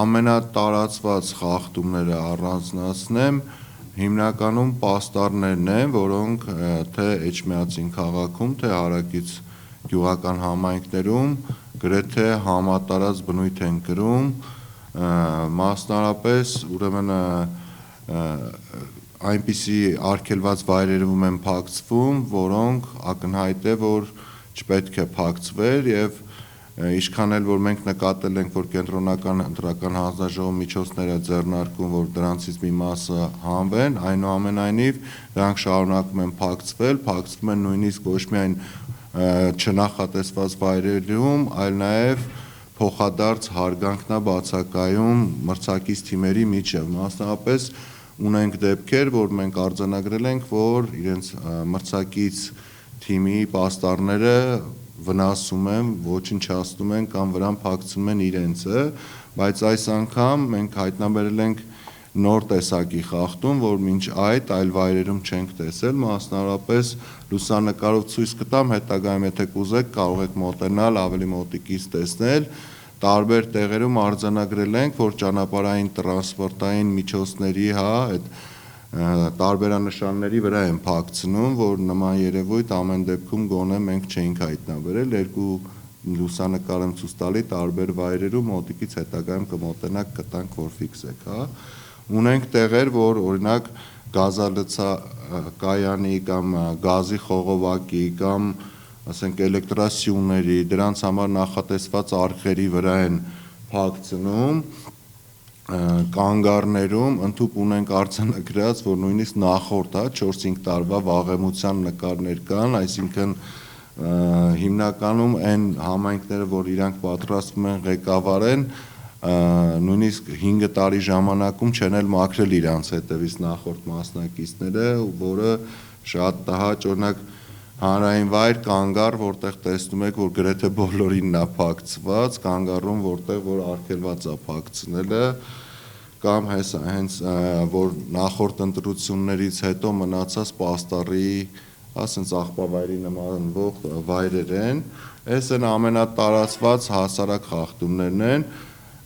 ամենատարածված խախտումները առանձնացնեմ, հիմնականում պաստառներն են, որոնք թե Էջմիածին քաղաքում, թե հարակից գյուղական համայնքներում գրեթե համատարած բնույթ են կրում, մասնարապես ուրեմն այնպիսի արգելված վայրերում են փակցվում, որոնք ակնհայտ է, որ չպետք է փակցվեր եւ ինչքան էլ որ մենք նկատել ենք, որ կենտրոնական ընտրական հանձնաժողովի միջոցները ձեռնարկում, որ դրանցից մի մասը հանվեն, այնուամենայնիվ դրանք շարունակում են փակցվում են նույնիսկ ոչ միայն չնախատեսված վայրերում, այլ նաև փոխադարձ հարգանքն է բացակայում մրցակից թիմերի միջև, մասնավորապես ունենք դեպքեր, որ մենք արձանագրել ենք, որ իրենց մրցակից թիմի պաստառները վնասում են, ոչնչացնում են կամ վրան փակցնում են իրենցը, բայց այս անգամ մենք հայտնաբերել ենք նոր տեսակի խախտում, որ մինչ այդ այլ վայրերում չենք տեսել, մասնավորապես լուսանկարով ցույց կտամ, հետագայում եթե կուզեք կարող եք մոտենալ, ավելի մոտիկից տեսնել, տարբեր տեղերում արձանագրել ենք, որ ճանապարհային տրանսպորտային միջոցների, այդ տարբերանշանների վրա են փակցնում, որ նման երևույթ ամեն դեպքում գոնե մենք չէինք հայտնաբերել, երկու լուսանկար եմ ցույց տալի տարբեր վայրերում, մոտիկից հետագայում կմոտենաք կտանք, որ ֆիքսեք, Ունենք տեղեր, որ օրինակ գազալցակայանի կամ գազի խողովակի կամ ասենք էլեկտրասյուների, դրանց համար նախատեսված արկղերի վրա են փակցնում, կանգառներում ընդհուպ ունենք արձանագրած, որ նույնիսկ նախորդ 4-5 տարվա վաղեմության նկարներ կան, այսինքն հիմնականում այն համայնքները, որ իրանք պատրաստվում են ղեկավարեն, նույնիսկ 5 տարի ժամանակում չեն էլ մաքրել իրանց հետևից նախորդ մասնակիցները, որը շատ տհաճ, օրինակ հանրային վայր կանգառ, որտեղ տեսնում եք, որ գրեթե բոլորինն է փակցված, կանգառում, որտեղ որ արգելված է փակցնելը, կամ հենց որ նախորդ ընտրություններից հետո մնացած պաստառի, ասենց աղբավայրի նմանվող վայրեր են, այս են ամենատարածված հասարակ խախտումներն են,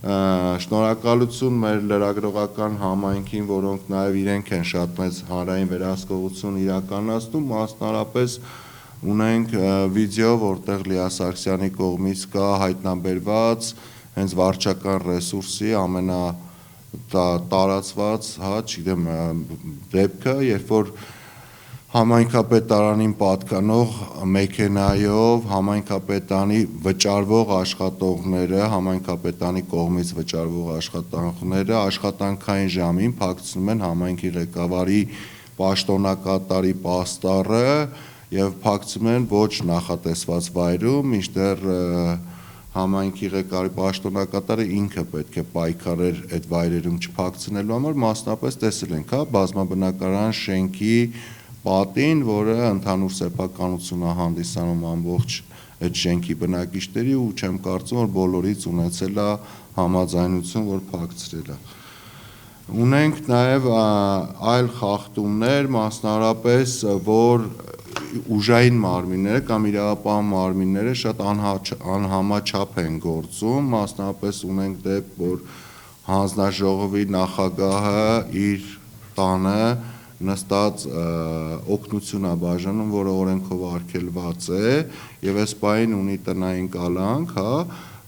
շնորհակալություն մեր լրագրողական համայնքին, որոնք նաև իրենք են շատ մեծ հանրային վերահսկողություն իրականացնում, մասնարապես ունենք վիդեո, որտեղ Լիա Սարգսյանի կողմից կա հայտնաբերված հենց վարչական ռեսուրսի ամենատարածված, չգիտեմ, դեպքը, երբ որ համայնքապետարանին պատկանող մեքենայով համայնքապետանի վճարվող աշխատողները, համայնքապետանի կողմից վճարվող աշխատանքները աշխատանքային ժամին փակցնում են համայնքի ղեկավարի պաշտոնակատարի պաստառը եւ փակցում են ոչ նախատեսված վայրում, մինչդեռ համայնքի ղեկավարի պաշտոնակատարը ինքը պետք է պայքարեր այդ վայրերում չփակցնելու համար, մասնապես տեսել ենք, բազմաբնակարան շենքի պատին, որը ընդհանուր սեփականություն է հանդիսանում ամբողջ այդ շենքի բնակիչների ու չեմ կարծում, որ բոլորից ունեցել է համաձայնություն, որ փակցրել է։ Ունենք նաև այլ խախտումներ, մասնավորապես, որ ուժային մարմինները կամ իրավապահ մարմինները շատ անհամաչափ են գործում, մասնավորապես ունենք դեպք, որ հանձնաժողովի նախագահը իր տանը նստած օգնություն է բաժանում, որը օրենքով արգելված է եւ այս պահին ունի տնային կալանք,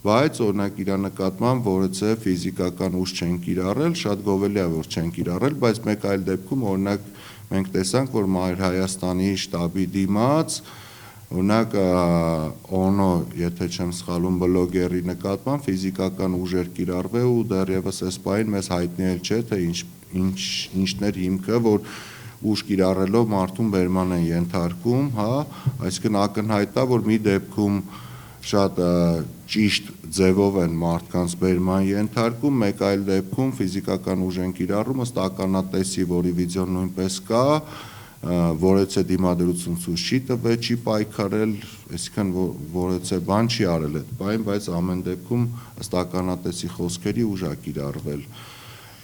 բայց օրինակ իր նկատմամբ որևէ ֆիզիկական ուժ չեն կիրառել, շատ գովելի է որ չեն կիրառել, բայց մեկ այլ դեպքում օրինակ մենք տեսանք, որ Մայր Հայաստանի շտաբի դիմաց օրինակ օնո, եթե չեմ սխալվում, բլոգերի նկատմամբ ֆիզիկական ուժեր կիրառվել ու դեռևս այս պահին մեզ հայտնի էլ չէ, թե ինչն էր հիմքը, որ ուժ կիրառելով մարդուն բերման են ենթարկում, այսինքն ակնհայտ է, որ մի դեպքում շատ ճիշտ ձևով են մարդկանց բերման ենթարկում, մեկ այլ դեպքում ֆիզիկական ուժ են կիրառում, ըստ ականատեսի, որի վիդեոն նույնպես կա, որևէ դիմադրություն ցույց չի տվել, չի պայքարել, այսինքն որևէ բան չի արել այդ բան, բայց ամեն դեպքում ըստ ականատեսի խոսքերի ուժ է կիրառվել։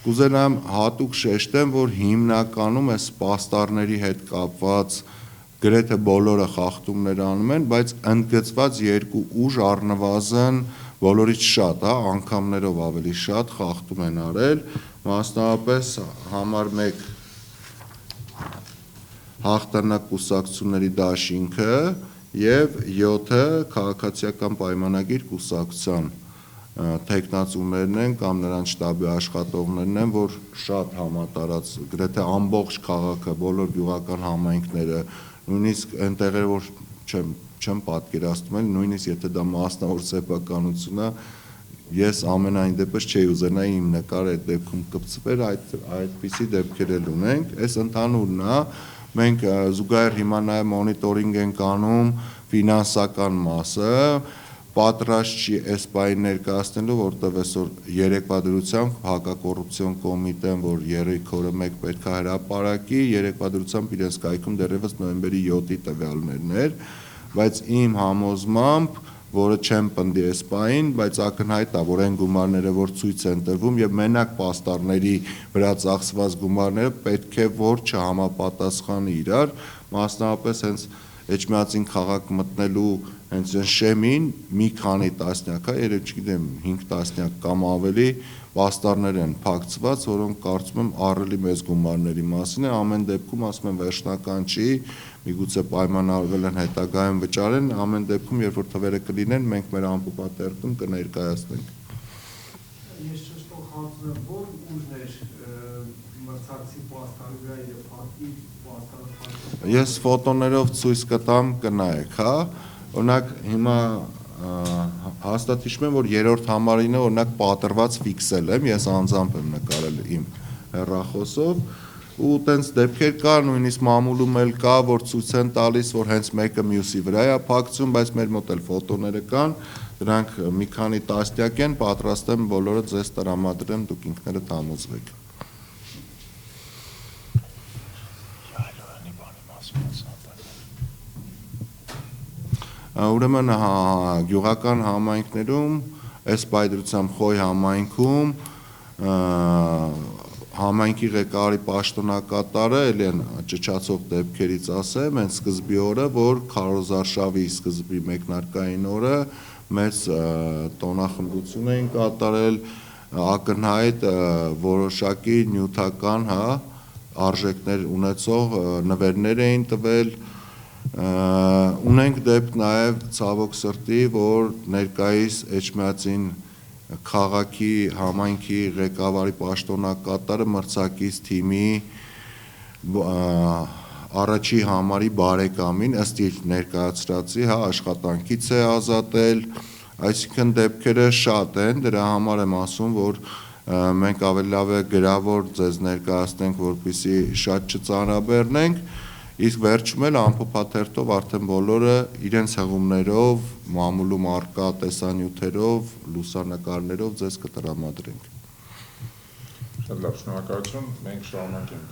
Կուզենամ հատուկ շեշտեմ, որ հիմնականում այս պաստառների հետ կապված գրեթե բոլորը խախտումներ անում են, բայց ընդգծված երկու ուժ առնվազն բոլորից շատ, անգամներով ավելի շատ խախտում են արել, մասնավորապես համար 1 հաղթանակ կուսակցությունների դաշինքը եւ 7-ը քաղաքացիական պայմանագիր կուսակցության տեխնացուներն են կամ նրանց շտաբի աշխատողներն են, որ շատ համատարած գրեթե ամբողջ քաղաքը, բոլոր գյուղական համայնքները, նույնիսկ այնտեղեր, որ չեմ պատկերացնում, նույնիսկ եթե դա մասնավոր սեփականություն է, ես ամենայն դեպս չի ուզենայի իմ նկարը այդ դեպքում կպցվեր, այդպիսի դեպքեր էլ ունենք, այս ընդհանուրն է, մենք զուգահեռ հիմա նաև մոնիտորինգ ենք անում ֆինանսական մասը, պատրաստ չի այս պահին ներկայացնելու, որտեղ այսօր երեկվա դրությամբ հակակոռուպցիոն կոմիտեն, որ երեքօրը մեկ պետք է հրապարակի, երեկվա դրությամբ իրենց կայքում դեռևս նոյեմբերի 7-ի տվյալներն էր, բայց իմ համոզմամբ, որը չեմ պնդի այս պահին, բայց ակնհայտ է, որ այն գումարները, որ ցույց են տրվում եւ մենակ պաստառների վրա ծախսված գումարները պետք է որ չհամապատասխանի իրար, մասնավորապես հենց Էջմիածին քաղաք մտնելու հենց շեմին մի քանի տասնյակ, երբ չգիտեմ 5 տասնյակ կամ ավելի պաստառներ են փակցված, որոնք կարծում եմ ահռելի մեծ գումարների մասին է, ամեն դեպքում ասում եմ վերջնական չի, միգուցե պայմանավորվել են հետագայում վճարեն, ամեն դեպքում երբ որ թվերը կլինեն, մենք մեր ամփոփատեղտում կներկայացնենք։ Ես ճշտով հարցնում եմ, որ ուժներ մրցակցի պաստառի վրա եւ փակի պաստառը։ Ես ֆոտոներով ցույց կտամ կնայեք, օրինակ հիմա հաստատիչում եմ, որ երրորդ համարին է օրինակ պատրված ֆիքսել եմ, ես անձամբ եմ նկարել իմ հեռախոսով ու տենց դեպքեր կա, նույնիսկ մամուլում էլ կա, որ ցույց են տալիս, որ հենց մեկը մյուսի վրա է փակցում, բայց մեր մոտ էլ ֆոտոները կան, դրանք մի քանի տասնյակ են, պատրաստ եմ բոլորը ձեզ տրամադրեմ, դուք ինքներդ համոզվեք։ Ուրեմն գյուղական համայնքներում, այս պայդրությամբ Խոյ համայնքում համայնքի ղեկավարի պաշտոնակատարը էլ են ճճացող դեպքերից ասեմ, այն սկզբի օրը, որ քարոզարշավի սկզբի մեկնարկային օրը մեծ տոնախմբություն էին կատարել, ակնհայտ որոշակի նյութական արժեքներ ունեցող նվերներ էին տվել, ունենք դեպք նաև ցավոք սրտի, որ ներկայիս Էջմիածին քաղաքի համայնքի ղեկավարի պաշտոնակատարը մրցակից թիմի առաջի համարի բարեկամին ըստ իր ներկայացրածի աշխատանքից է ազատել, այսինքն դեպքերը շատ են, դրա համար եմ ասում, որ մենք ավելի լավ է գրավոր ձեզ ներկայացնենք, որպեսզի շատ չծանրաբեռնենք, իսկ վերջում էլ ամփոփաթերթով արդեն բոլորը իրենց հղումներով, մամուլում առկա տեսանյութերով, լուսանկարներով ձեզ կտրամադրենք։ Շատ լավ, շնորհակալություն, մենք շարունակենք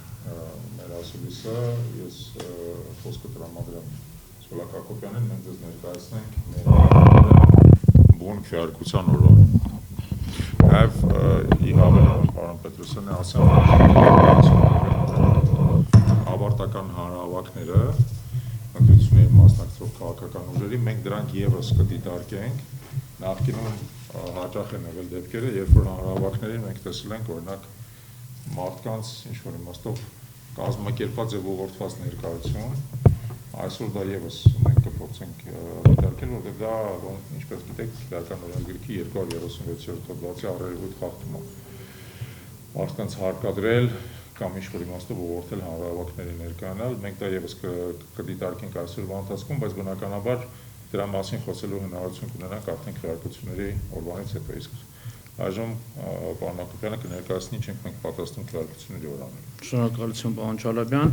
մեր ասուլիսը, ես խոսքը տրամադրեմ Սոլակ Հակոբյանին, մենք ձեզ ներկայացնենք մեր բուն քվեարկության օրվան։ Նաև ի հավելում պարոն Պետրոսյանը ասեմ, ավարտական հանրահավաքները ընտրությունների մասնակցող քաղաքական ուժերի մենք դրանք եւս կդիտարկենք, նախկինում հաճախ են եղել դեպքերը, երբ որ հանրահավաքներին մենք տեսել ենք օրինակ մարդկանց ինչ-որ իմաստով կազմակերպված եւ ուղղորդված ներկայություն, այսօր դա եւս մենք կփորձենք դիտարկել, որտեղ դա ինչպես գիտեք, քրեական օրենսգրքի 236-րդ հոդվածի առերևույթ խախտում է։ Մարդկանց հարկադրել կամ ինչ-որ իմաստով ուղղորդել հանրահավաքների ներկայանալ, մենք դա եւս կդիտարկենք այսօրվա ընթացքում, բայց բնականաբար դրա մասին խոսելու հնարավորություն կունենանք արդեն քվեարկությունների օրվանից հետո, իսկ այժմ պարոն Հակոբյանը կներկայացնի ինչ ենք մենք պատրաստում քվեարկությունների օրանում։ Շնորհակալություն պարոն Չալաբյան,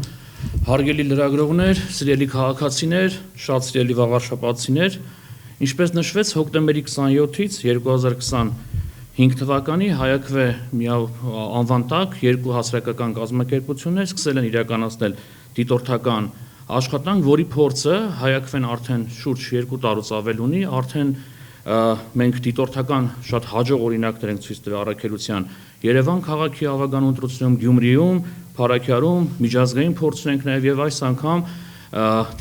հարգելի լրագրողներ, սիրելի քաղաքացիներ, շատ սիրելի վաղարշաբաթցիներ, ինչպես նշվեց հոկտեմբերի 27-ից 2025 թվականի Հայաքվե անվան տակ երկու հասարակական կազմակերպություններ սկսել են իրականացնել դիտորդական աշխատանք, որի փորձը Հայաքվեն արդեն շուրջ 2 տարուց ավել ունի, արդեն մենք դիտորդական շատ հաջող օրինակներ ենք ցույց տվել առաքելության Երևան քաղաքի ավագան ընտրությունում, Գյումրիում, Փարաքյարում, միջազգային փորձ ունենք նաև եւ այս անգամ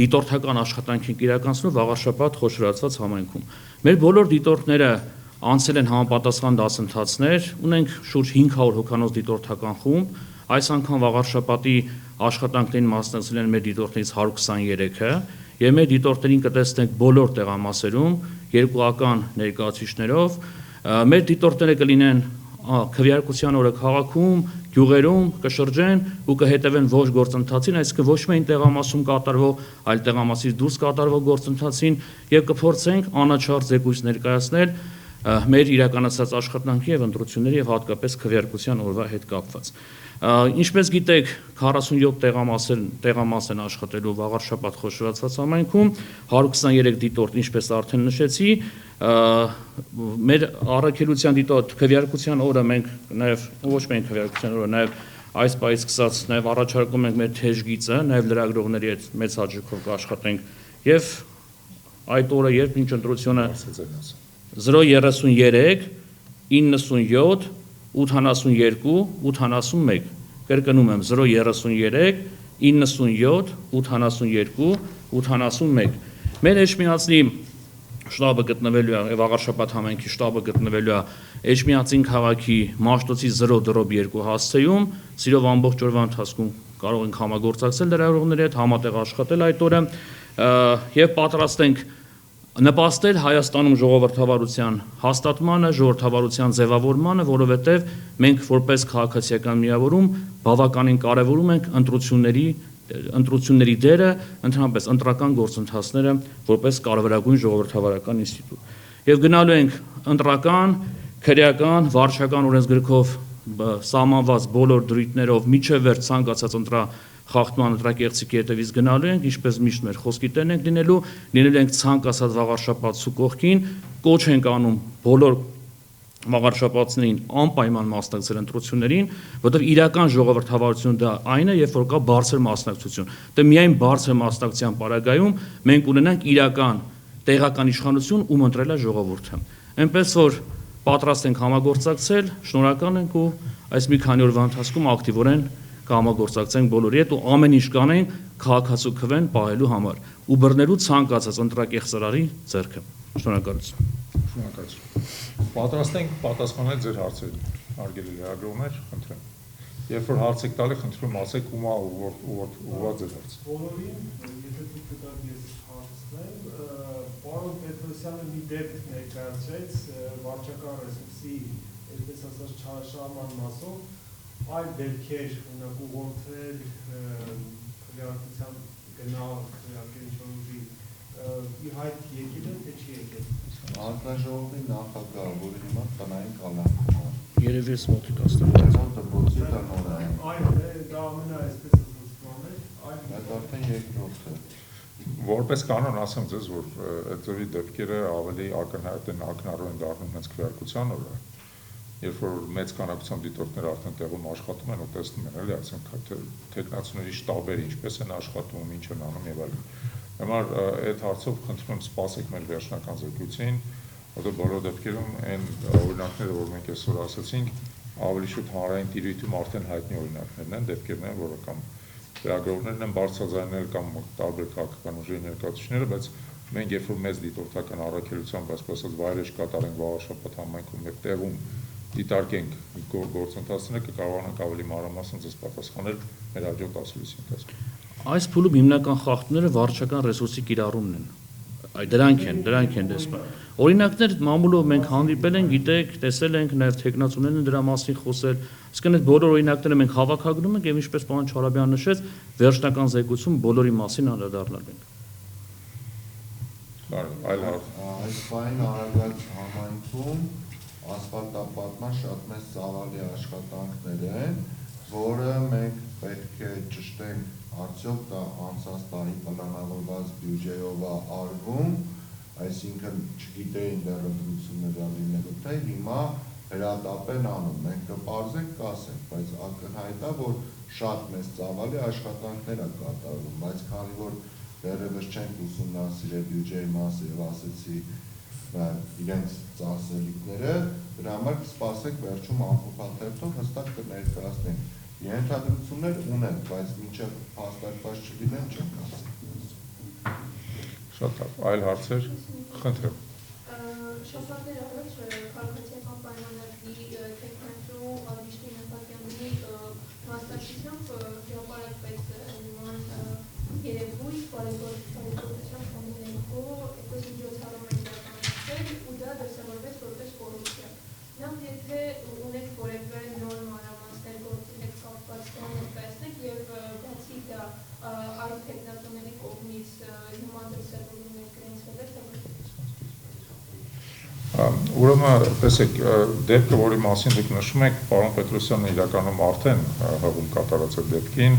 դիտորդական աշխատանք ենք իրականացնում Վաղարշաբաթ խոշորացված համայնքում։ Մեր բոլոր դիտորդները անցել են համապատասխան դասընթացներ, ունենք շուրջ 500 հոգանոց դիտորդական խումբ, այս անգամ վաղարշաբաթի աշխատանքներին մասնակցել են մեր դիտորդներից 123-ը, եւ մեր դիտորդներին կտեսնենք բոլոր տեղամասերում երկուական ներկայացուցիչներով, մեր դիտորդները կլինեն քվեարկության օրը քաղաքում, գյուղերում կշրջեն ու կհետևեն ոչ գործընթացին, այսինքն ոչ միայն տեղամասում կատարվող, այլ տեղամասից դուրս կատարվող գործընթացին եւ կփորձենք անաչառ զեկույց ներկայացնել մեր իրականացած աշխատանքի եւ ընտրությունների եւ հատկապես քվեարկության օրվա հետ կապված։ Ինչպես գիտեք, 47 տեղամաս են աշխատելու վաղարշաբաթ խոշորացված համայնքում, 123 դիտորդ, ինչպես արդեն նշեցի, մեր առաքելության դիտորդ քվեարկության օրը մենք նաև ոչ միայն քվեարկության օրը, նաև այս պայից սկսած նաև առաջարկում ենք մեր թեժ գիծը, նաև լրագրողների հետ մեծ հաճույքով կաշխատենք եւ այդ օրը երբ ինչ ընտրությունը 033 97 82 81 կրկնում եմ 033 97 82 81 մեր Էջմիածնի շտաբը գտնվելու է վաղարշաբաթ համայնքի շտաբը գտնվելու է Էջմիածին քաղաքի Մաշտոցի 0-2 հասցեում սիրով ամբողջ օրվա ընթացքում կարող ենք համագործակցել լրագրողների հետ համատեղ աշխատել այդ օրը եւ պատրաստ ենք նպաստել Հայաստանում ժողովրդավարության հաստատմանը, ժողովրդավարության ձևավորմանը, որովհետև մենք որպես քաղաքացիական միավորում բավականին կարևորում ենք ընտրությունների դերը, ընդհանրապես ընտրական գործընթացները որպես կարևորագույն ժողովրդավարական ինստիտուտ։ Եվ գնալու ենք ընտրական, քրեական, վարչական օրենսգրքով սահմանված բոլոր դրույթներով միջև վերջ ցանկացած խախտման ընտրակեղծի կետևից գնալու ենք, ինչպես միշտ մեր խոսքի տերն ենք լինելու ենք ցանկացած վաղարշաբաթ կողքին, կոչ ենք անում բոլոր վաղարշաբաթներին անպայման մասնակցել ընտրություններին, որտեղ իրական ժողովրդավարությունը դա այն է, երբ որ կա բարձր մասնակցություն։ Դե միայն բարձր մասնակցության պարագայում մենք ունենանք իրական տեղական իշխանություն, ում ընտրել է ժողովուրդը։ Այնպես որ պատրաստ ենք համագործակցել, շնորհակալ ենք ու այս մի քանի օրվա ընթացքում ակտիվորեն կհամագործակցենք բոլորի հետ ու ամեն ինչ կանենք քաղաքացու քվեն պահելու համար ու բռնելու ցանկացած ընտրակեղծարարի ձեռքը։ Շնորհակալություն։ Շնորհակալություն։ Պատրաստ ենք պատասխանել ձեր հարցերին, հարգելի լրագրողներ, խնդրեմ։ Երբ որ հարց եք տալի, խնդրում ասեք ում է ուղղված ձեր հարցը։ Բոլորին, եթե դուք կտակ ես հարցնեմ, պարոն Պետրոսյանը մի դեպք ներկայացրեց վարչական ռեսուրսի, այսպես ասած, չարաշահման մասով այլ դեպքեր ունակ ուղղորդել քվեարկության գնալ քվեարկել ինչ-որ ուժի ի հայտ եկել է, թե չի եկել։ Հանձնաժողովի նախագահ, որի հիմա տնային կալանքում է։ Երևի ես մոտիկ աստղ։ Դպրոցի տնօրեն։ Այլ դա ամենա այսպես ասած Այդ արդեն երկրորդը։ Որպես կանոն ասեմ ձեզ, որ այդ ծովի դեպքերը ավելի ակնհայտ են, ակնառու են դառնում հենց քվեարկության օրը, երբ որ մեծ քանակությամբ դիտորդներ արդեն տեղում աշխատում են ու տեսնում են, էլի, այսինքն թեկնածուների շտաբերը ինչպես են աշխատում, ինչ են անում եւ այլն։ Հիմա այդ հարցով խնդրում եմ սպասեք մեր վերջնական զեկույցին, որտեղ բոլոր դեպքերում այն օրինակները, որ մենք այսօր ասացինք, ավելի շուտ հանրային տիրույթում արդեն հայտնի օրինակներն են, դեպքերն են, որը կամ լրագրողներն են բարձրաձայնել կամ տարբեր քաղաքական ուժերի ներկայացուցիչները, բայց մենք երբ որ մեծ դիտորդական առաքելությամբ, այսպես ասած, վայրեջ կատարենք վաղարշաբաթ համայնքում եւ տեղում դիտարկենք գործընթացները, կկարողանանք ավելի մանրամասն ձեզ պատասխանել մեր հաջորդ ասուլիսի ընթացքում։ Այս փուլում հիմնական խախտումները վարչական ռեսուրսի կիրառումն են։ Դրանք են դեսպան։ Օրինակներ մամուլով մենք հանդիպել ենք, գիտեք, տեսել ենք, նաև թեկնածուներն են դրա մասին խոսել։ Իսկն այդ բոլոր օրինակները մենք հավաքագրում ենք եւ ինչպես պարոն Չարաբյանն նշեց, վերջնական զեկույցում բոլորի մասին անդրադառնալ ենք։ Այլ հարց։ Այս պայն Արագած համայնքում ասֆալտապատման շատ մեծ ծավալի աշխատանքներ են, որը մենք պետք է ճշտենք արդյոք դա անցած տարի պլանավորված բյուջեով է արվում, այսինքն չգիտեին դեռ ընտրությունները լինելու, թե հիմա հրատապ են անում, մենք կպարզենք, կասենք, բայց ակնհայտ է, որ շատ մեծ ծավալի աշխատանքներ է կատարվում, բայց քանի որ դեռևս չենք ուսումնասիրել բյուջեի մասը եւ ասեցի իրենց ծախսելիքները, դրա համար կսպասենք վերջում ամփոփաթերթով հստակ կներկայացնենք։ Ենթադրություններ ունեն, բայց մինչև հաստատված չլինեն չենք ասել։ Շատ լավ, այլ հարցեր, խնդրեմ։ Շաբաթներ առաջ քաղաքացիական պայմանագրի տեխնատու Ալիշկի Նապատյանի մասնակցությամբ հրապարակվեց նման երևույթ բարեգործության խմբերով այդպես միջոցառում են իրականացրել ու դա դրսևորվեց որպես կոռուպցիա։ Նախ եթե ունեք որևէ նոր մանրամասներ գործունեք կապված ներկայացնեք եւ բացի դա այլ տեխնատուների կողմից նման դրսևորումներ կրեցվել է թե Ուրեմն, տեսեք, դեպքը, որի մասին դուք նշում եք, պարոն Պետրոսյանը իրականում արդեն հղում կատարած է դեպքին,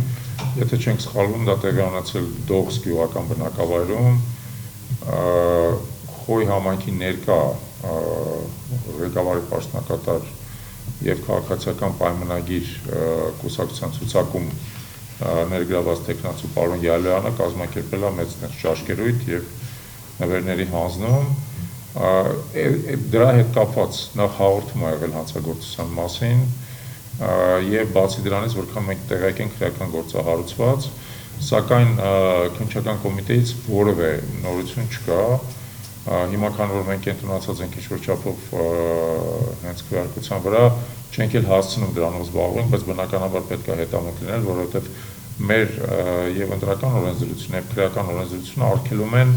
եթե չենք սխալվում, դա տեղի ունեցել Դողս գյուղական բնակավայրում, Խոյ համայնքի ներկա ղեկավարի պաշտոնակատար եւ քաղաքացիական պայմանագիր կուսակցության ցուցակում ներգրաված տեխնացու պարոն Յալյանը կազմակերպել է մեծ ճաշկերույթ եւ նվերների հանձնում դրա հետ կապված նախ հաղորդում ա եղել հանցագործության մասին եւ բացի դրանից որքան մենք տեղյակ ենք քրեական գործահարուցված սակայն քննչական կոմիտեից որևէ նորություն չկա հիմա քան որ մենք կենտրոնացած ենք ինչ-որ չափով հենց քվեարկության վրա չենք էլ հասցնում դրանով զբաղվենք բայց բնականաբար պետք է հետամուտ լինել որովհետեւ մեր եւ ընտրական օրենսդրությունը եւ քրեական օրենսդրությունը արգելում են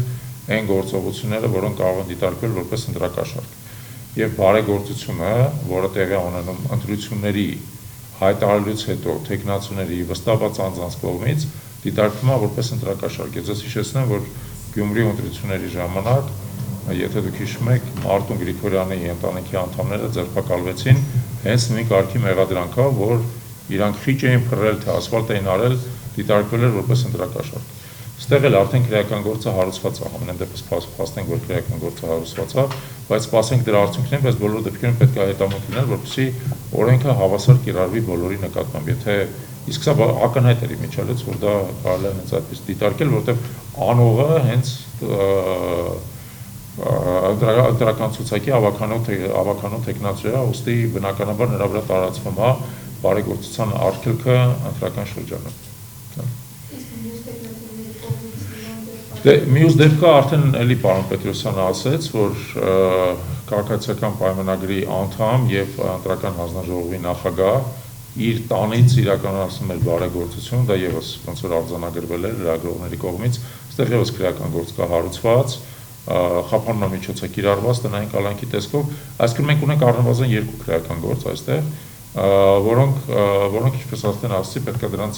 այն գործողությունները, որոնք կարող են դիտարկվել որպես ընտրակաշարք։ Եվ բարեգործությունը, որը տեղի ունենում ընտրությունների հայտարարելուց հետո տեխնացուների վստահված անձանց կողմից դիտարկվում է որպես ընտրակաշարք։ Ես ձեզ հիշեցնեմ, որ Գյումրի ընտրությունների ժամանակ, եթե դուք հիշում եք, Մարտուն Գրիգորյանի ընտանիքի անդամները ձերբակալվեցին հենց նույն կարգի մեղադրանքով, որ իրանք խիճ էին փռել, թե ասֆալտ էին արել, դիտարկվել էր որպես ընտրակաշարք։ Ստեղ էլ արդեն քրեական գործը հարուցված է, ամեն դեպս փաստենք, որ քրեական գործը հարուցված է, բայց սպասենք դրա արդյունքներին, բայց բոլոր դեպքերում պետք է հետամուտ լինել, որպեսզի օրենքը հավասար կիրառվի բոլորի նկատմամբ։ Եթե իսկ սա ակնհայտ էր իմիջիալից, որ դա կարելի է հենց այդպես դիտարկել, որտեղ անողը հենց ընտրական ցուցակի ավականո տեխնացու է, ուստի բնականաբար նրա վրա տարածվում է բարեգործության արգելքը ընտրական շրջանում։ Մյուս դեպքը արդեն էլի պարոն Պետրոսյանը ասեց, որ քաղաքացիական պայմանագրի անդամ եւ ընտրական հանձնաժողովի նախագահ իր տանից իրականացնում էր բարեգործություն, դա եւս ոնց որ արձանագրվել էր լրագրողների կողմից, այստեղ եւս քրեական գործ կա հարուցված, խափանումամիջոց է կիրառված տնային կալանքի տեսքով, այսինքն մենք ունենք առնվազն 2 քրեական գործ այստեղ, որոնք ինչպես արդեն ասացի, պետք է դրանց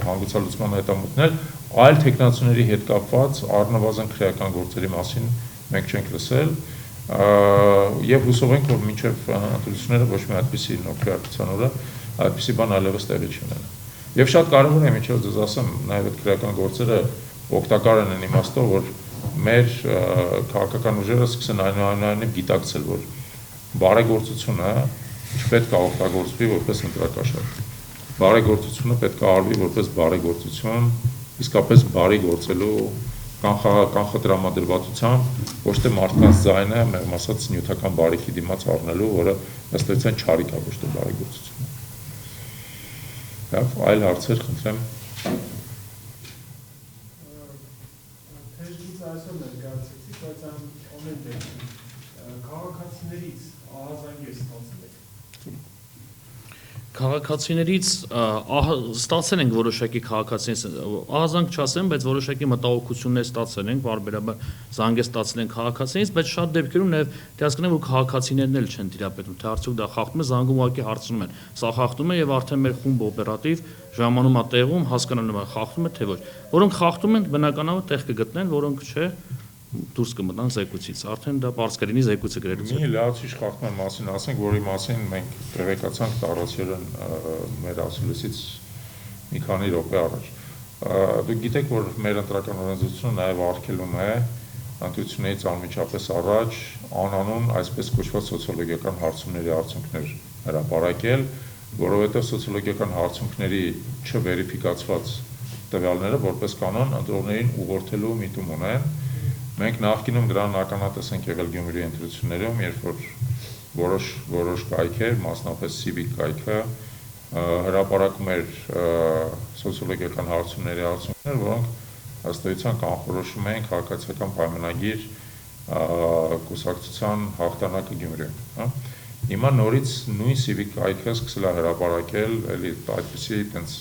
հանգուցալուծման հետամուտնել, այլ տեխնացուների հետ կապված առնվազն քրեական գործերի մասին մենք չենք լսել եւ հուսով ենք, որ մինչեւ ընտրությունները ոչ մի այդպիսի նոքրեակցիան օրը այդպիսի բան այլևս տեղի չունենա։ Եվ շատ կարևոր է մինչեւ ձեզ ասեմ, նաեւ այդ քրեական գործերը օգտակար են այն իմաստով, որ մեր քաղաքական ուժերը սկսեն այնուամենայնիվ գիտակցել, որ բարեգործությունը չպետք է օգտագործվի որպես ընտրակաշարք։ Բարեգործությունը պետք է արվի որպես բարեգործություն, իսկապես բարի գործելու կանխատրամադրվածությամբ, ոչ թե մարդկանց ձայնը, մեղմ ասած նյութական բարիքի դիմաց առնելու, որը ըստ էության չարիք է, ոչ թե բարեգործություն։ Այլ հարցեր խնդրեմ։ Թեժգից այսօր ներկայացրեցիք, բայց ամեն դեպքում քաղաքացիներից ահազանգեր ստացել եք։ Քաղաքացիներից ստացել ենք որոշակի քաղաքացիներից, ահազանգ չասեմ, բայց որոշակի մտահոգություններ ստացել ենք, բարբերաբար զանգեր ստացել ենք քաղաքացիներից, բայց շատ դեպքերում նաև թե հասկանանք, որ քաղաքացիներն էլ չեն տիրապետում, թե արդյոք դա խախտում է, զանգում ուղղակի հարցնում են, սա խախտում է եւ արդեն մեր խումբ օպերատիվ ժամանում է տեղում հասկանալու է խախտում է թե ոչ, որոնք խախտում են բնականաբար տեղ կգտնեն, որոնք չէ դուրս կմտնան զեկույցից, արդեն դա բարձ կլինի զեկույցը գրելուց։ Մի լիացիչ խախտման մասին ասենք, որի մասին մենք տեղեկացանք տառացիորեն մեր ասուլիսից մի քանի րոպե առաջ։ Դուք գիտեք, որ մեր ընտրական օրենսդրությունը նաև արգելում է ընտրություններից անմիջապես առաջ անանուն այսպես կոչված սոցիոլոգիական հարցումների արդյունքներ հրապարակել, որովհետև սոցիոլոգիական հարցումների չվերիֆիկացված տվյալները որպես կանոն ընտրողներին ուղղորդելու միտում ունեն։ Մենք նախկինում դրան ականատես ենք եղել Գյումրի ընտրություններում, երբ որ որոշ կայքեր, մասնապես Civic կայքը, հրապարակում էր սոցիոլոգիական հարցումների արդյունքներ, որոնք ըստ էության կանխորոշում էին քաղաքացիական պայմանագիր կուսակցության հաղթանակը Գյումրիում, հա։ Հիմա նորից նույն civic կայքը սկսել է հրապարակել էլի այդպիսի այտենց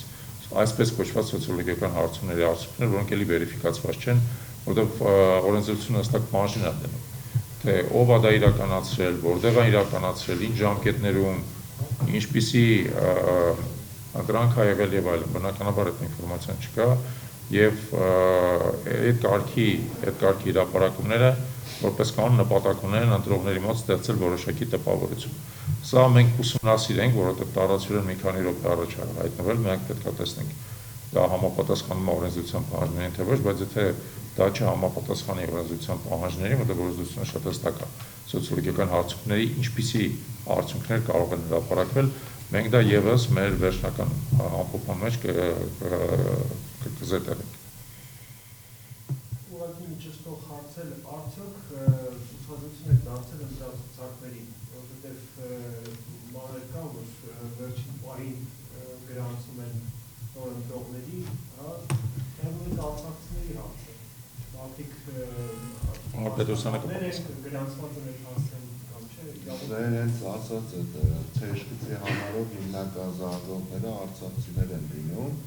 այսպես կոչված սոցիոլոգիական հարցումների արդյունքներ, որոնք էլի վերիֆիկացված չեն, որտեղ օրենսդրությունը հստակ բաժին է դնում, թե ով է դա իրականացրել, որտեղ է իրականացրել, ինչ ժամկետներում, ինչպիսի դրանք ա եղել եւ այլն, բնականաբար այդ ինֆորմացիան չկա եւ այդ կարգի հրապարակումները որպես կանոն նպատակ ունեն ընտրողների մոտ ստեղծել որոշակի տպավորություն։ Սա մենք ուսումնասիրենք, որովհետեւ տարածորեն մի քանի րոպե առաջ է հայտնվել, մենք պետք է տեսնենք դա համապատասխանում է օրենսդրության պահանջներին թե ոչ, բայց եթե դա չհամապատասխանի օրենսդրության պահանջներին, որտեղ օրենսդրությունը շատ հստակ է, սոցիոլոգիական հարցումների ինչպիսի արդյունքներ կարող են հրապարակվել, մենք դա եւս մեր վերջնական ամփոփման մեջ կզետեղենք։ Ուղղակի միջստող հարցել, արդյոք ցուցադրություն եք դարձել ընտրացուցակներին, որովհետև մանր կա, որ վերջին պահին գրանցում են նոր ընտրողների, հա, դա արցախցիների հարց է։ Մարդիկ Պետրոսյանը գրանցված են հասցեն կամ չէ։ Դեր հենց ասած այդ թեժկծի համարով հիմնական զարգողները արցախցիներ են լինում,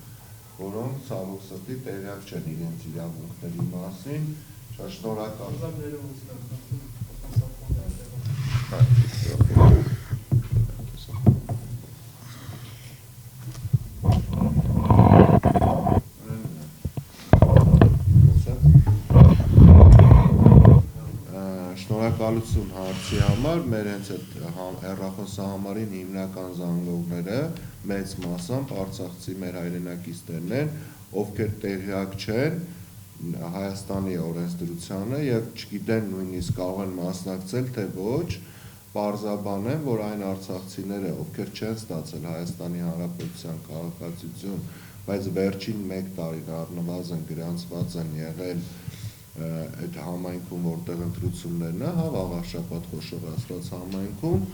որոնք ցավոք սրտի տեղյակ չեն իրենց իրավունքների մասին, շատ շնորհակալ։ Շնորհակալություն հարցի համար, մեր հենց այդ հեռախոսահամարին հիմնական զանգողները մեծ մասամբ արցախցի մեր հայրենակիցներն են, ովքեր տեղյակ չեն Հայաստանի օրենսդրությանը եւ չգիտեն նույնիսկ կարող են մասնակցել թե ոչ, պարզաբան են, որ այն արցախցիները, ովքեր չեն ստացել Հայաստանի Հանրապետության քաղաքացիություն, բայց վերջին 1 տարին առնվազն գրանցված են եղել այդ համայնքում, որտեղ ընտրություններն է, հա, վաղաշաբաթ խոշոր ասված համայնքում,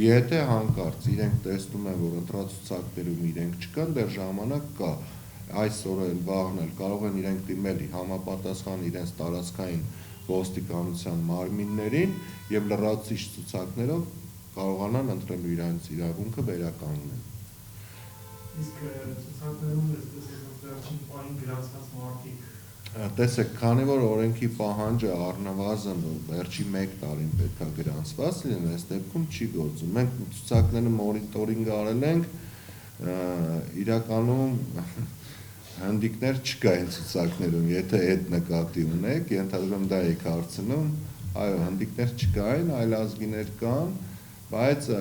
եթե հանկարծ իրենք տեսնում են, որ ընտրացուցակներում իրենք չկան, դեռ ժամանակ կա, այսօր էլ վաղն էլ կարող են իրենք դիմել համապատասխան իրենց տարածքային ոստիկանության մարմիններին եւ լրացուցիչ ցուցակներով կարողանան ընտրելու իրենց իրավունքը վերականգնել։ Իսկ ցուցակներում վերջին պահին գրանցված մարդիկ Տեսեք, քանի որ օրենքի պահանջը առնվազն վերջի 1 տարին պետք է գրանցված լինեն, այս դեպքում չի գործում։ Մենք ցուցակները մոնիտորինգ արել ենք, իրականում հանդիկներ չկա այն ցուցակներում, եթե այդ նկատի ունեք, ենթադրում դա եք հարցնում, այո, հանդիկներ չկային, այլազգիներ կան, բայց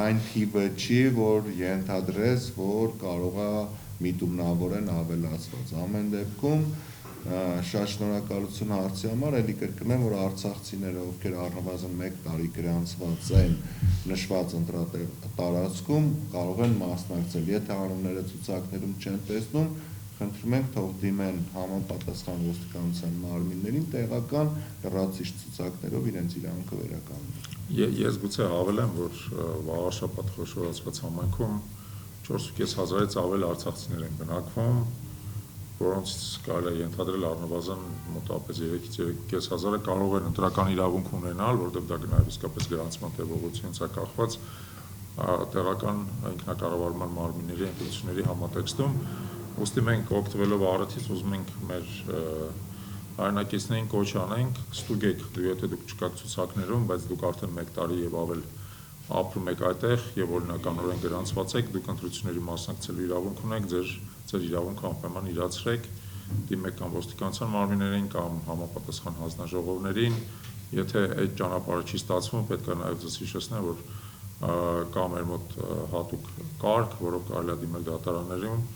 այն թիվը չի, որ ենթադրես, որ կարող է միտումնավորեն ավելացված։ Ամեն դեպքում շատ շնորհակալություն հարցի համար, ելի կրկնեմ, որ արցախցիները, ովքեր առնվազն 1 տարի գրանցված են նշված ընտրատարածքում, կարող են մասնակցել։ Եթե անունները ցուցակներում չեն տեսնում, խնդրում ենք թող դիմեն համապատասխան ոստիկանության մարմիններին տեղական լրացուցիչ ցուցակներով իրենց իրավունքը վերականգնել։ Ես գուցե հավելեմ, որ վաղաշաբաթ խոշորացված համայնքում 4,500-ից ավել արցախցիներ են բնակվում, որոնց կարելի է ենթադրել առնվազն մոտավորապես 3,500-ը կարող են ընտրական իրավունք ունենալ, որտեղ դա նաև իսկապես գրանցման տևողությունից է կախված տեղական ինքնակառավարման մարմինների ընտրությունների համատեքստում, ուստի մենք օգտվելով առիթից ուզում ենք մեր հայրենակիցներին կոչ անենք, ստուգեք, եթե դուք չկաք ցուցակներում, բայց դուք արդեն 1 տարի եւ ավել ապրում եք այդտեղ եւ օրինականորեն գրանցված եք, դուք ընտրությունների մասնակցելու իրավունք ունեք, ձեր իրավունքը անպայման իրացրեք, դիմեք կամ ոստիկանության մարմիններին կամ համապատասխան հանձնաժողովներին, եթե այդ ճանապարհը չի ստացվում, պետք է նաեւ ձեզ հիշեցնեմ, որ կա մեր մոտ հատուկ կարգ, որով կարելի է դիմել դատարաններում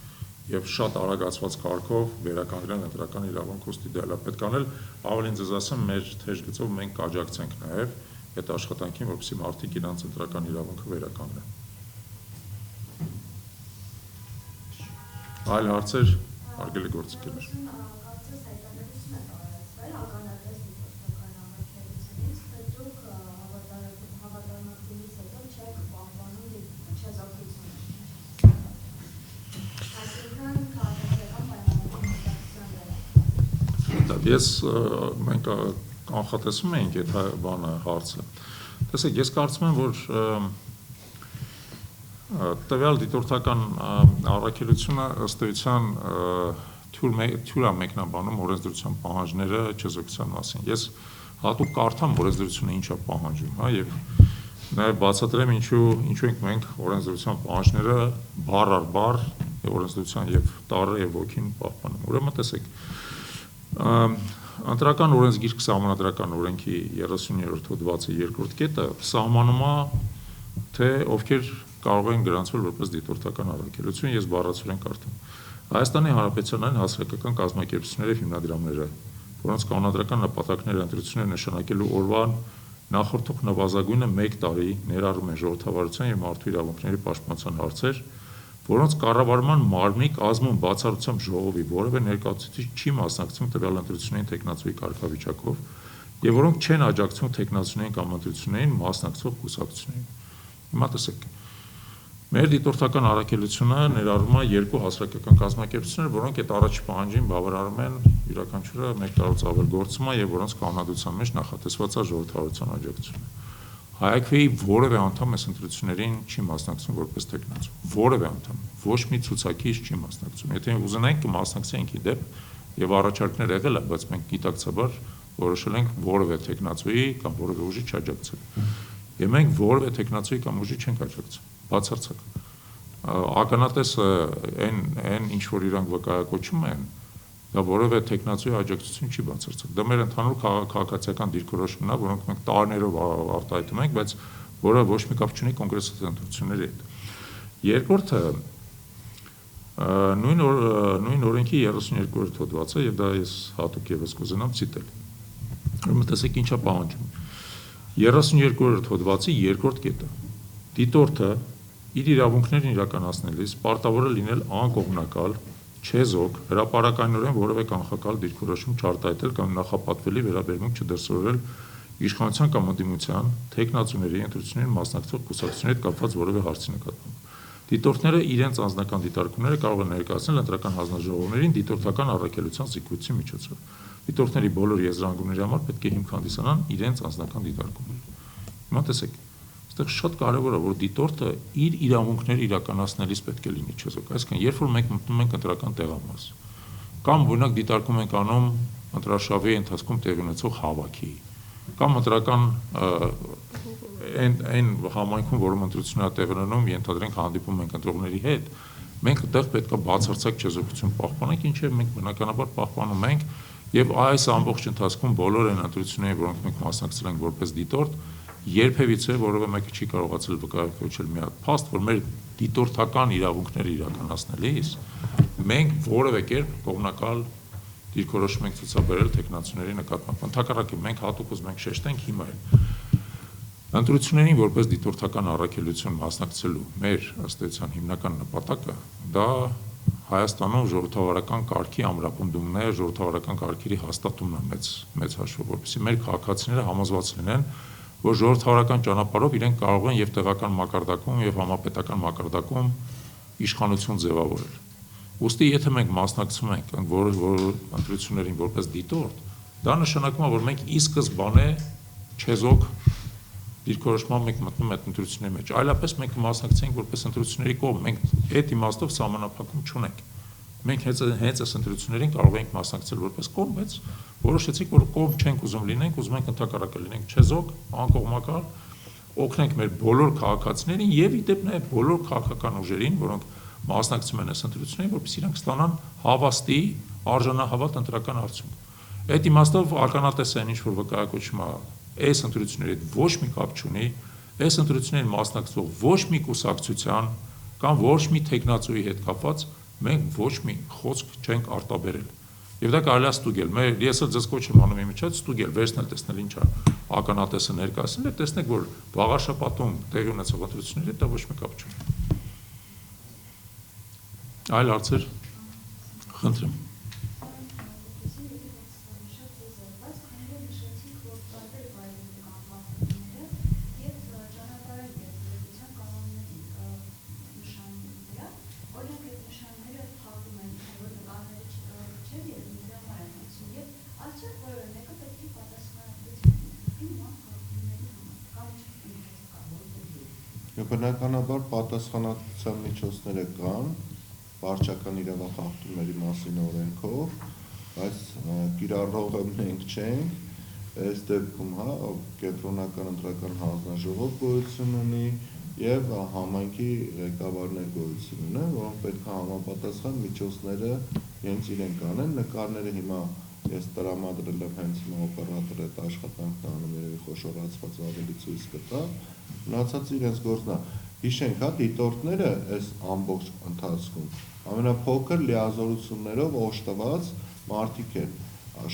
եւ շատ արագացված կարգով վերականգնել ընտրական իրավունք, ուստի դա պետք է անել, ավելին ձեզ ասեմ, մեր թեժ գծով մենք կաջակցենք նաեւ այդ աշխատանքին, որպեսզի մարդիկ իրենց ընտրական իրավունքը վերականգնեն։ Այլ հարցեր, հարգելի գործընկերներ։ Մենք կանխատեսում էինք այդ բանը հարցը։ Տեսեք, ես կարծում եմ, որ տվյալ դիտորդական առաքելությունը ըստ էության թյուր է մեկնաբանում օրենսդրության պահանջները չեզոքության մասին։ Ես հատուկ կարդամ օրենսդրությունը ինչ է պահանջում, հա, եւ նաև բացատրեմ ինչու ենք մենք օրենսդրության պահանջները բառ առ բառ օրենսդրության եւ տառը եւ ոգին պահպանում։ Ուրեմն տեսեք, ընտրական օրենսգիրք սահմանադրական օրենքի 30-րդ հոդվածի 2-րդ կետը սահմանում է, թե ովքեր կարող են գրանցվել որպես դիտորդական առաքելություն, ես բառացիորեն կարդամ։ Հայաստանի Հանրապետության հասարակական կազմակերպությունները եւ հիմնադրամները, որոնց կանոնադրական նպատակները ընտրությունները նշանակելու օրվան նախորդող նվազագույնը 1 տարի ներառում են ժողովրդավարության եւ մարդու իրավունքների պաշտպանության հարցեր, որոնց կառավարման մարմնի կազմում բացառությամբ ժողովի որևէ ներկայացուցիչ չի մասնակցում տվյալ ընտրություններին տեխնացուի կարգավիճակով եւ որոնք չեն աջակցում տեխնացուներին կամ ընտրություններին մասնակցող կուսակցություններին։ Հիմա տեսեք, մեր դիտորդական առաքելությունը ներառում է 2 հասարակական կազմակերպություններ, որոնք այդ առաջի պահանջին բավարարում են յուրաքանչյուրը 1 տարուց ավել գործում է եւ որոնց կանոնադրության մեջ նախատեսված է ժողովրդավարության աջակցությունը։ Հայ-ԱՔՎ-ի որևէ անդամ այս ընտրություններին չի մասնակցում որպես տեխնացու։ Որևէ անդամ, ոչ մի ցուցակիչ չի մասնակցում։ Եթե ուզենայինք կմասնակցեինք ի դեպ եւ առաջարկներ եղել է, բայց մենք գիտակցաբար որոշել ենք որևէ տեխնացուի կամ որևէ ուժի չաջակցել։ Եվ մենք որևէ տեխնացուի կամ ուժի չենք աջակցում։ Բացարձակ։ Ականատեսը այն ինչ որ իրանք վկայակոչում են, դա որևէ տեխնացուի աջակցություն չի բացարձակ։ Դա մեր ընդհանուր քաղաքացիական դիրքորոշումն է, որոնք մենք տարիներով արտահայտում ենք, բայց որը ոչ մի կապ չունի կոնկրետ ընտրությունների հետ։ Երկրորդը նույն օրենքի 32-րդ հոդվածը, եւ դա ես հատուկ եւս կուզենամ ցիտել։ Ուրեմն տեսեք ինչ է պահանջում։ 32-րդ հոդվածի 2-րդ կետը։ Դիտորդը իր իրավունքներն իրականացնելիս պարտավոր է լինել անկողմնակալ, չեզոք, հրապարակայնորեն որևէ կանխակալ դիրքորոշում չարտահայտել կամ նախապատվելի վերաբերմունք չդրսևորել իշխանության կամ ընդդիմության, տեխնացուների ընտրություններին մասնակցող կուսակցությունների հետ կապված որևէ հարցի նկատմամբ։ Դիտորդները իրենց անձնական դիտարկումները կարող են ներկայացնել ընտրական հանձնաժողովներին դիտորդական առաքելության զեկույցի միջոցով։ Դիտորդների բոլոր եզրանկումների համար պետք է հիմք հանդիսանան իրենց անձնական դիտարկումները։ Հիմա տեսեք, այստեղ շատ կարևոր է, որ դիտորդը իր իրավունքները իրականացնելիս պետք է լինի չեզոք։ Այսինքն, երբ որ մենք մտնում ենք ընտրական տեղամաս, կամ օրինակ դիտարկում ենք անում ընտրաշավի ընթացքում տեղի ունեցող հավաքի, կամ ընտրական այն համայնքում, որում ընտրությունն է տեղի ունենում, ենթադրենք հանդիպում ենք ընտրողների հետ, մենք այդտեղ պետք է բացարձակ չեզոքություն պահպանենք, ինչը մենք բնականաբար պահպանում ենք, եւ այս ամբողջ ընթացքում բոլոր այն ընտրությունները, որոնք մենք մասնակցել ենք որպես դիտորդ, երբևիցե որևէ մեկը չի կարողացել վկայակոչել մի հատ փաստ, որ մեր դիտորդական իրավունքները իրականացնելիս մենք որևէ կերպ կողմնակալ դիրքորոշում ենք ցուցաբերել տեխնացուների նկատմամբ։ Ընդհակառակը մենք հատուկ ուզում ենք շեշտենք հիմա ընտրություններին որպես դիտորդական առաքելություն մասնակցելու մեր ըստ էության հիմնական նպատակը դա Հայաստանում ժողովրդավարական կարգի ամրապնդումն է, ժողովրդավարական կարգերի հաստատումն է մեծ հաշվով, որպեսզի մեր քաղաքացիները համոզված լինեն, որ ժողովրդավարական ճանապարհով իրենք կարող են եւ տեղական մակարդակում եւ համապետական մակարդակում իշխանություն ձևավորել։ Ուստի եթե մենք մասնակցում ենք ընտրություններին որպես դիտորդ, դա նշանակում է, որ մենք ի սկզբանե չեզոք դիրքորոշման մենք մտնում այդ ընտրությունների մեջ։ Այլապես մենք կմասնակցենք որպես ընտրությունների կողմ, մենք այդ իմաստով սահմանափակում չունենք։ Մենք հենց այս ընտրություններին կարող ենք մասնակցել որպես կողմ, բայց որոշեցինք, որ կողմ չենք ուզում լինենք, ուզում ենք ընդհակառակը լինենք չեզոք, անկողմնակալ, օգնենք մեր բոլոր քաղաքացիներին եւ ի դեպ նաեւ բոլոր քաղաքական ուժերին, որոնք մասնակցում են այս ընտրություններին, որպեսզի իրանք ստանան հավաստի, արժանահավատ ընտրական արդյունք։ Այդ իմաստով ականատես են ինչ որ վկայակոչում է այս ընտրությունների հետ ոչ մի կապ չունի, այս ընտրություններին մասնակցող ոչ մի կուսակցության կամ ոչ մի տեխնացուի հետ կապված մենք ոչ մի խոսք չենք արտաբերել։ Եվ դա կարելի է ստուգել։ Ես էլ ձեզ կոչ եմ անում իմիջիայլոց ստուգել, վերցնել, տեսնել ինչ է ականատեսը ներկայացնել, տեսնեք, որ վաղաշաբաթում տեղի ունեցող ընտրությունների հետ դա ոչ մի կապ չունի։ Այլ հարցեր, խնդրեմ։ Բնականաբար պատասխանատվության միջոցները կան վարչական իրավախախտումների մասին օրենքով, բայց կիրառողը մենք չենք, այս դեպքում կենտրոնական ընտրական հանձնաժողով գոյություն ունի եւ համայնքի ղեկավարներ գոյություն ունեն, որոնք պետք է համապատասխան միջոցները հենց իրենք անեն, նկարները հիմա ես տրամադրել եմ հենց հիմա օպերատորը այդ աշխատանքն անում երևի խոշորացված ավելի ցույց կտա, մնացած իրենց գործն է։ Հիշենք, դիտորդները այս ամբողջ ընթացքում ամենափոքր լիազորություններով օժտված մարդիկ են,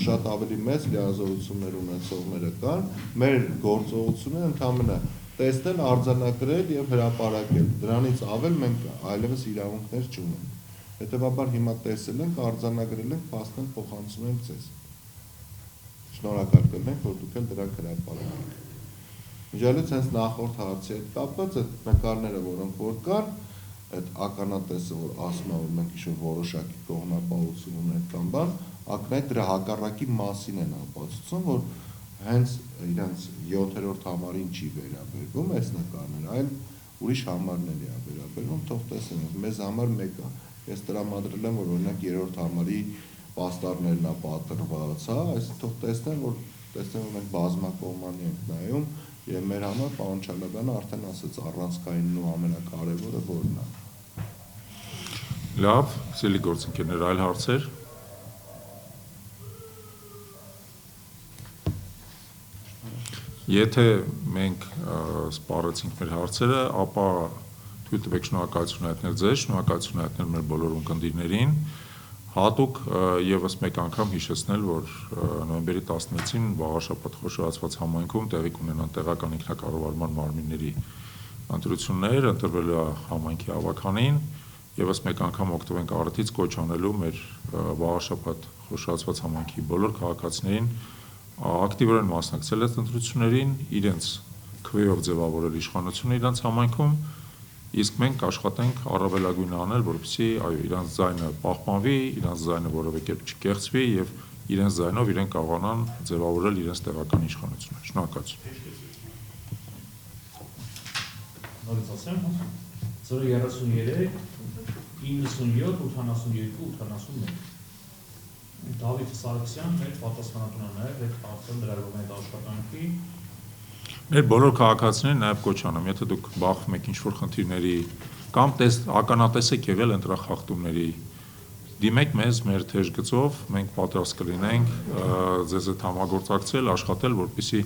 շատ ավելի մեծ լիազորություններ ունեցողները կան, մեր գործողությունը ընդհանրապես տեսնել, արձանագրել եւ հրապարակել։ Դրանից ավել մենք այլևս իրավունքներ չունենք։ Հետևաբար հիմա տեսել ենք, արձանագրել ենք, փաստենք փոխանցում ենք ձեզ։ Շնորհակալ կլինենք, որ դուք էլ դրանք հրապարակեք։ Միջալից հենց նախորդ հարցի հետ կապված այդ նկարները, որոնք որ կան, այդ ականատեսը, որ ասում է, որ մենք ինչ-որ որոշակի կողմնապահություն ունենք կամ բան, ակնհայտ դրա հակառակի մասին են ապացուցում, որ հենց իրենց 7-րդ համարին չի վերաբերվում այս նկարները, այլ ուրիշ համարների է վերաբերվում, թող տեսնենք, մեզ համար մեկ է։ Ես տրամադրել եմ, որ օրինակ 3-րդ համարի պաստառներն է պատրված, այս թող տեսնեն, որ մենք բազմակողմանի ենք նայում, եւ մեր համար պարոն Չալաբյանը արդեն ասաց առանցքայինն ու ամենակարևորը որն է։ Լավ, սիրելի գործընկերներ, այլ հարցեր։ Եթե մենք սպառեցինք մեր հարցերը, ապա թույլ տվեք շնորհակալություն հայտնել ձեզ, շնորհակալություն հայտնել մեր բոլոր ունկնդիրներին, հատուկ եւս մեկ անգամ հիշեցնել, որ նոյեմբերի 16-ին վաղաշաբաթ խոշորացված համայնքում տեղի կունենան տեղական ինքնակառավարման մարմինների ընտրություններ, ընտրվելու է համայնքի ավականին, եւս մեկ անգամ օգտվենք առիթից կոչ անելու մեր վաղաշաբաթ խոշորացված համայնքի բոլոր քաղաքացիներին ակտիվորեն մասնակցել այդ ընտրություններին, իրենց քվեով ձևավորել իշխանությունը իրենց համայնքում, իսկ մենք կաշխատենք առավելագույնը անել, որպեսզի իրենց ձայնը պահպանվի, իրենց ձայնը որևէ կերպ չկեղծվի եւ իրենց ձայնով իրենք կարողանան ձևավորել իրենց տեղական իշխանությունը։ Շնորհակալություն։ Նորից ասեմ, 033 97 82 81 Դավիթ Սարգսյան, մեր պատասխանատուն է նաև այդ հարցը լրագրողի հետ աշխատանքի։ Մեր բոլոր քաղաքացիներին նաև կոչ անեմ, եթե դուք բախվում եք ինչ-որ խնդիրների կամ ականատես եք եղել ընտրախախտումների, դիմեք մեզ մեր թեժ գծով, մենք պատրաստ կլինենք ձեզ հետ համագործակցել, աշխատել, որպեսզի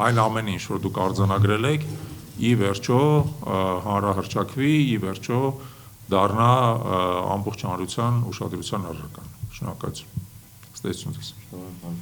այն ամենը, ինչ որ դուք արձանագրել եք, ի վերջո հանրահռչակվի, ի վերջո դառնա ամբողջ հանրության ուշադրության առարկան։ Շնորհակալություն։ Ստեցություն ձեզ։ Շնորհակալ։